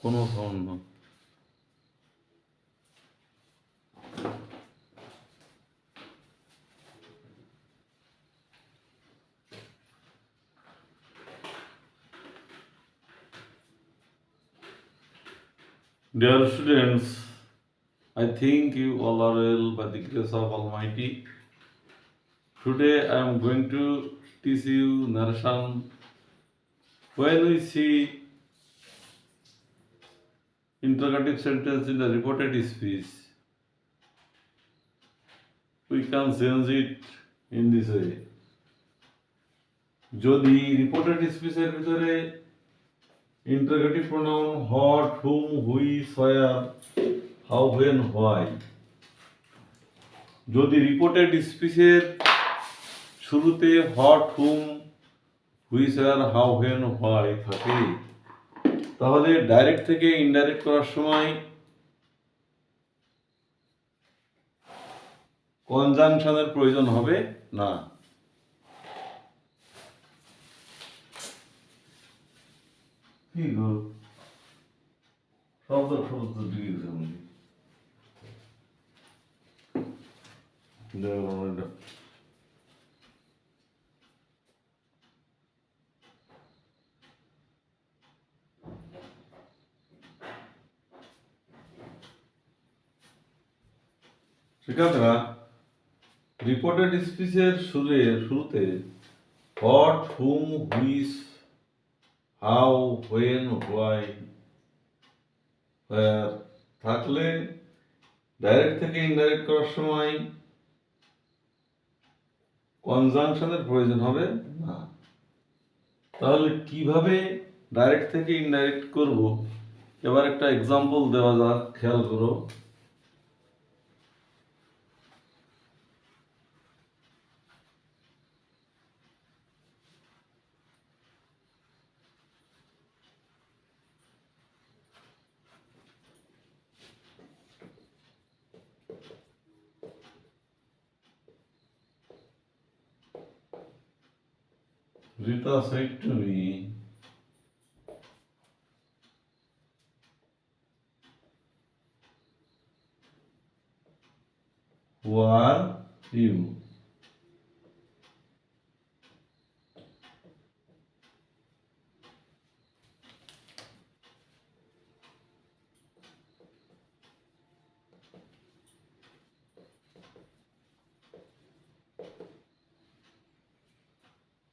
কোনো সাউন্ড না। Dear students, I think you all are well by the grace of Almighty. Today I am going to teach you narration. When we see interrogative sentence in the reported speech, we can change it in this way. যদি reported স্পিচের ভিতরে interrogative pronoun what, whom, which, where, how, when, why, যদি reported স্পিচের শুরুতে what, whom, which, where, how, when, why থাকে, তাহলে direct থেকে indirect করার সময় কনজাংশনের প্রয়োজন হবে না। কি গো, শব্দ শব্দ দিয়ে শিক্ষার্থীরা, রিপোর্টেড স্পিচের শুরুতে what, whom, which, how, when, why, where থাকলে ডাইরেক্ট থেকে ইনডাইরেক্ট করার সময় কনজাংশনের প্রয়োজন হবে না। তাহলে কিভাবে ডাইরেক্ট থেকে ইনডাইরেক্ট করব, এবার একটা এক্সাম্পল দেওয়া যাক, খেয়াল করো। Rita said to me, "Who are you?"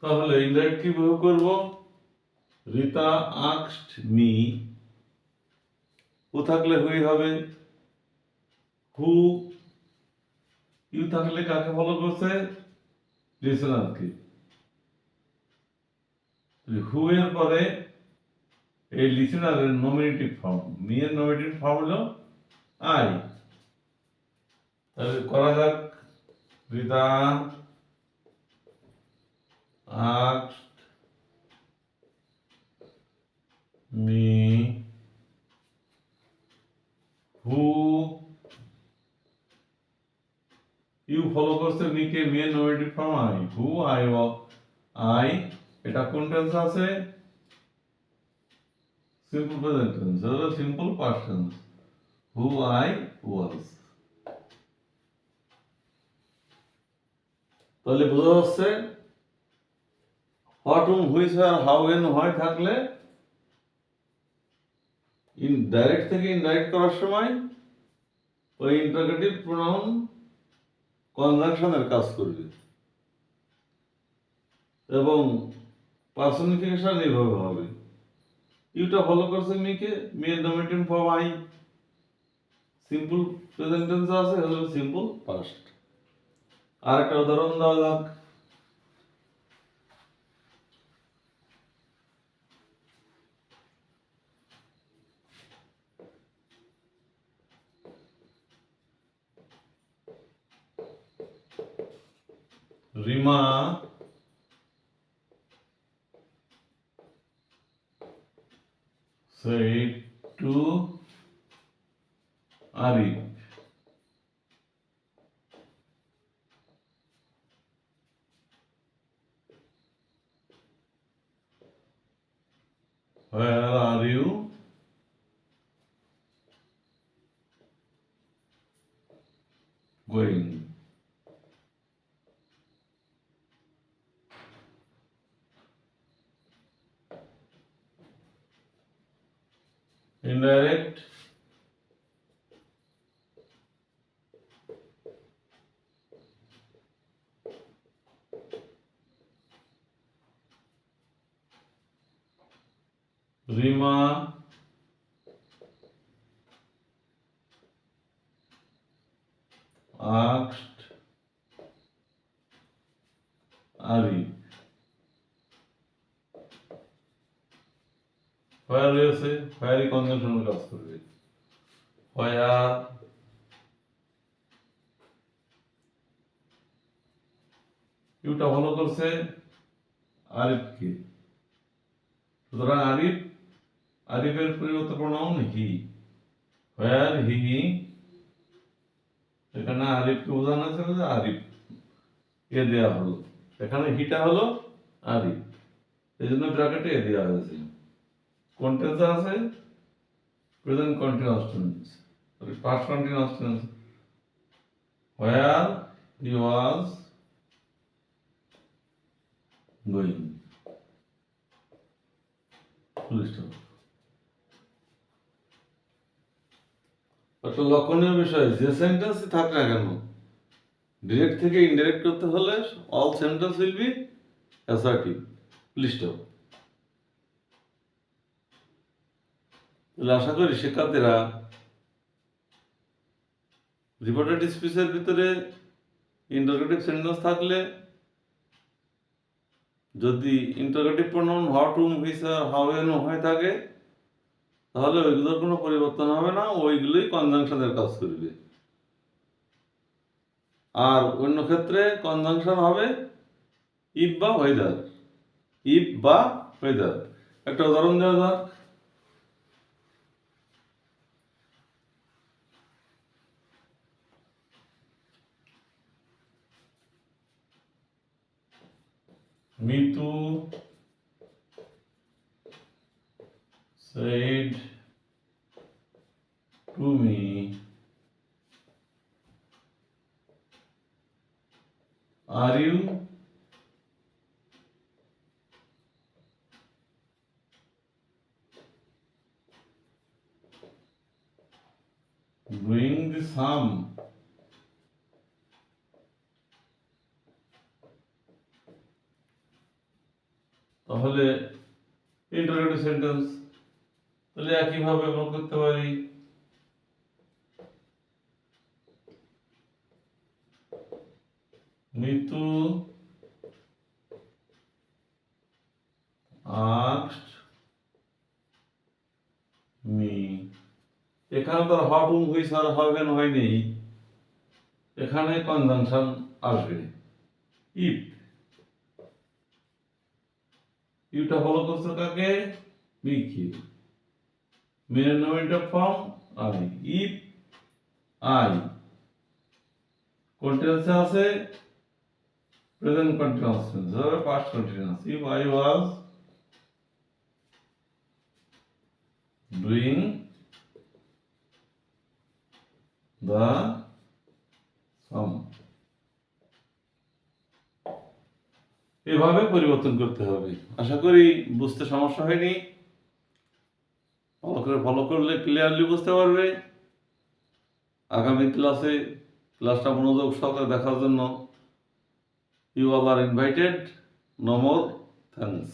তাহলে ইনডাইরেক্ট কিভাবে করব? রিতা আস্কড মি, হু থাকলে হুই হবে, হু, ইউ থাকলে কাকে ফলো করছে? লিসেনারকে। হু এর পরে এই লিসেনারের নমিনেটিভ ফর্ম, মি এর নমিনেটিভ ফর্ম হলো আই। তাহলে করা যাক। Rita asked me who, you follow করছে মিকে, মি এর nominative form I, who, I, এটা কোন টেন্স আছে? সিম্পল প্রেজেন্ট টেন্স, এটা simple past tense, who I was. তাহলে বোঝা যাচ্ছে what, whom, which, where, how, when, why থাকলে ডাইরেক্ট থেকে ইনডাইরেক্ট করার সময় ওই ইন্টারোগেটিভ প্রোনাউন কনজাংশনের কাজ করবে এবং পার্সনিফিকেশন এইভাবে হবে। ইউটা ফলো করছে মিকে, মি এর nominative form I, simple present tense আছে, হলো সিম্পল পাস্ট। আরেকটা উদাহরণ দেওয়া যাক। Rima said to Arif, "Where are you?" Going. Indirect Rima asked Arif where রয়েছে where কনজাংশন কাজ করবে where ইউটা ভালো করছে আরিফকে, সুতরাং আরিফের পরিবর্তে প্রোনাউন হি, where হি, এখানে আরিফকে বোঝানো হয়েছে যে আরিফ এ দেয়া হলো, এখানে হিটা হলো আরিফ, এই জন্য ব্র্যাকেটে এ দেওয়া হয়েছে। কোন টেন্সে আছে? Present continuous tense, past continuous tense, where he was going, full stop. একটা লক্ষণীয় বিষয়, যে সেন্টেন্স থাক না কেন, ডিরেক্ট থেকে ইনডাইরেক্ট করতে হলে all sentence will be assertive, full stop. তাহলে আশা করি শিক্ষার্থীরা রিপোর্টেড স্পিচের ভিতরে ইন্টারোগেটিভ সেন্টেন্স থাকলে, যদি interrogative pronoun what, whom, which, আর হাউ এন হয়ে থাকে, তাহলে ওইগুলোর কোনো পরিবর্তন হবে না, ওইগুলোই কনজাংশনের কাজ করবে। আর অন্য ক্ষেত্রে কনজাংশন হবে ইফ বা ওয়েদার, ইফ বা ওয়েদার। একটা উদাহরণ দেওয়া যাক। Mitu said to me, are you doing the sum? তাহলে ইন্টারোগেটিভ সেন্টেন্স, তাহলে একইভাবে আমরা করতে পারি মিতু asked me, এখানে তো হট, হুম, হুইচ, আর হাউ এন হয়নি, এখানে কনজাংশন আসবে ইফ। ইউটা ফলো করছে কাকে? মিকে। মেন নোমেন্টার ফর্ম আই, ইফ আই। কোন টেন্সে আছে? প্রেজেন্ট কন্টিনিউয়াস টেন্স, হবে past continuous. If I was doing the same. এভাবে পরিবর্তন করতে হবে। আশা করি বুঝতে সমস্যা হয়নি। ফলো করলে ক্লিয়ারলি বুঝতে পারবে। আগামী ক্লাসটা মনোযোগ সহকারে দেখার জন্য you all are invited. No more thanks.